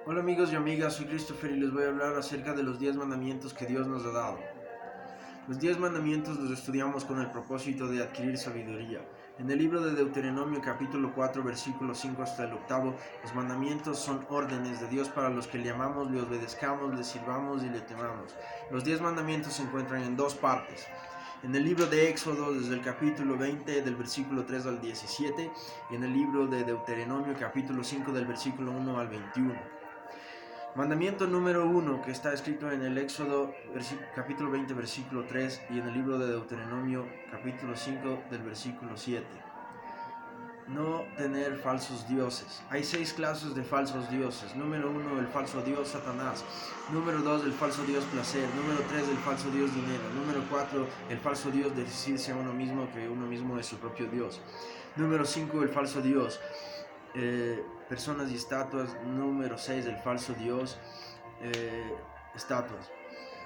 Hola amigos y amigas, soy Christopher y les voy a hablar acerca de los 10 mandamientos que Dios nos ha dado. Los 10 mandamientos los estudiamos con el propósito de adquirir sabiduría. En el libro de Deuteronomio capítulo 4 versículo 5 hasta el octavo, los mandamientos son órdenes de Dios para los que le amamos, le obedezcamos, le sirvamos y le temamos. Los 10 mandamientos se encuentran en dos partes. En el libro de Éxodo, desde el capítulo 20, del versículo 3 al 17, y en el libro de Deuteronomio, capítulo 5, del versículo 1 al 21. Mandamiento número 1, que está escrito en el Éxodo, capítulo 20, versículo 3, y en el libro de Deuteronomio, capítulo 5, del versículo 7. No tener falsos dioses. Hay 6 clases de falsos dioses. Número 1, el falso dios Satanás. Número 2, el falso dios placer. Número 3, el falso dios dinero. Número 4, el falso dios de decirse a uno mismo que uno mismo es su propio dios. Número 5, el falso dios personas y estatuas. Número 6, el falso dios estatuas.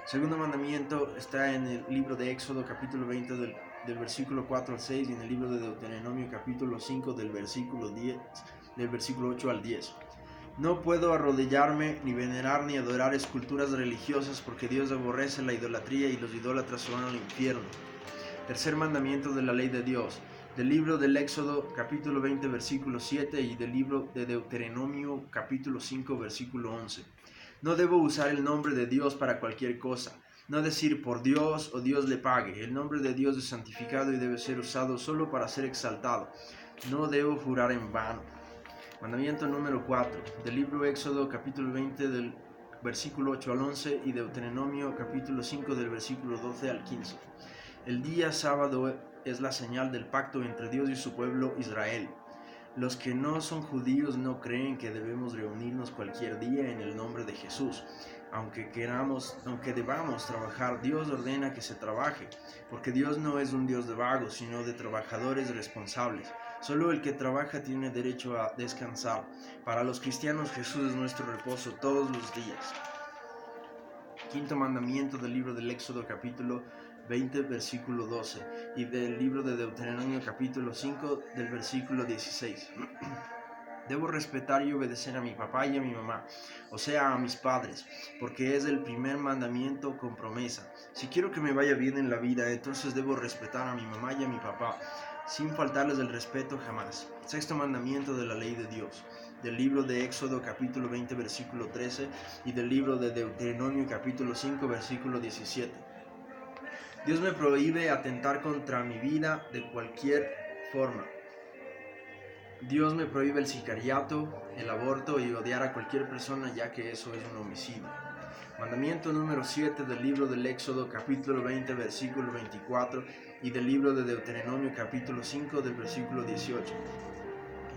Segundo mandamiento está en el libro de Éxodo capítulo 20 del versículo 4 al 6 y en el libro de Deuteronomio capítulo 5 del versículo 8 al 10. No puedo arrodillarme, ni venerar, ni adorar esculturas religiosas, porque Dios aborrece la idolatría y los idólatras se van al infierno. Tercer mandamiento de la ley de Dios, del libro del Éxodo capítulo 20 versículo 7 y del libro de Deuteronomio capítulo 5 versículo 11. No debo usar el nombre de Dios para cualquier cosa, no decir por Dios o Dios le pague. El nombre de Dios es santificado y debe ser usado solo para ser exaltado. No debo jurar en vano. Mandamiento número 4, del libro Éxodo capítulo 20 del versículo 8 al 11 y Deuteronomio capítulo 5 del versículo 12 al 15. El día sábado es la señal del pacto entre Dios y su pueblo Israel. Los que no son judíos no creen que debemos reunirnos cualquier día en el nombre de Jesús. Aunque debamos trabajar, Dios ordena que se trabaje, porque Dios no es un Dios de vagos, sino de trabajadores responsables. Solo el que trabaja tiene derecho a descansar. Para los cristianos, Jesús es nuestro reposo todos los días. Quinto mandamiento del libro del Éxodo capítulo 20 versículo 12 y del libro de Deuteronomio capítulo 5 del versículo 16. Debo respetar y obedecer a mi papá y a mi mamá, o sea, a mis padres, porque es el primer mandamiento con promesa. Si quiero que me vaya bien en la vida, entonces debo respetar a mi mamá y a mi papá, sin faltarles el respeto jamás. Sexto mandamiento de la ley de Dios, del libro de Éxodo capítulo 20 versículo 13 y del libro de Deuteronomio capítulo 5 versículo 17. Dios me prohíbe atentar contra mi vida de cualquier forma. Dios me prohíbe el sicariato, el aborto y odiar a cualquier persona, ya que eso es un homicidio. Mandamiento número 7 del libro del Éxodo capítulo 20 versículo 24 y del libro de Deuteronomio capítulo 5 del versículo 18.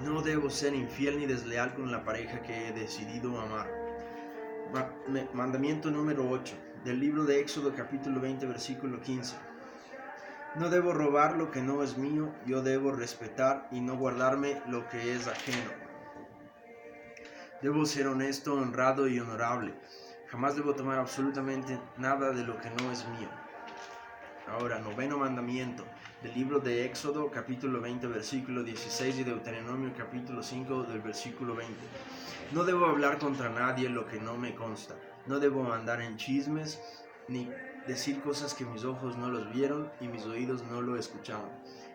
No debo ser infiel ni desleal con la pareja que he decidido amar. Mandamiento número 8 del libro de Éxodo capítulo 20 versículo 15. No debo robar lo que no es mío, yo debo respetar y no guardarme lo que es ajeno. Debo ser honesto, honrado y honorable. Jamás debo tomar absolutamente nada de lo que no es mío. Ahora, noveno mandamiento, del libro de Éxodo, capítulo 20, versículo 16 y Deuteronomio, capítulo 5, del versículo 20. No debo hablar contra nadie lo que no me consta. No debo andar en chismes, ni decir cosas que mis ojos no los vieron y mis oídos no lo escucharon.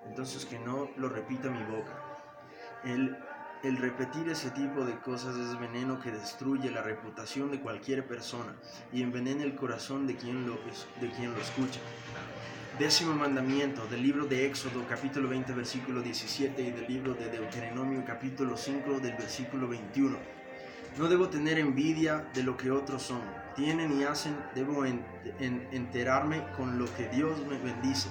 Entonces que no lo repita mi boca. El repetir ese tipo de cosas es veneno que destruye la reputación de cualquier persona y envenena el corazón de quien lo escucha. Décimo mandamiento del libro de Éxodo capítulo 20 versículo 17 y del libro de Deuteronomio capítulo 5 del versículo 21. No debo tener envidia de lo que otros son, tienen y hacen. Debo enterarme con lo que Dios me bendice.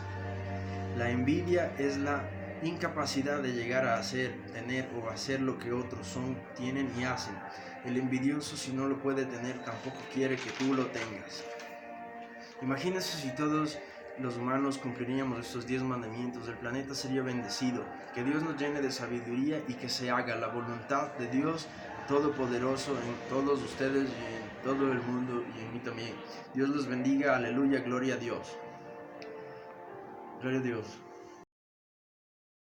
La envidia es la incapacidad de llegar a hacer, tener o hacer lo que otros son, tienen y hacen. El envidioso, si no lo puede tener, tampoco quiere que tú lo tengas. Imagínense si todos los humanos cumpliríamos estos 10 mandamientos, el planeta sería bendecido. Que Dios nos llene de sabiduría y que se haga la voluntad de Dios Todopoderoso en todos ustedes y en todo el mundo y en mí también. Dios los bendiga, aleluya, gloria a Dios. Gloria a Dios.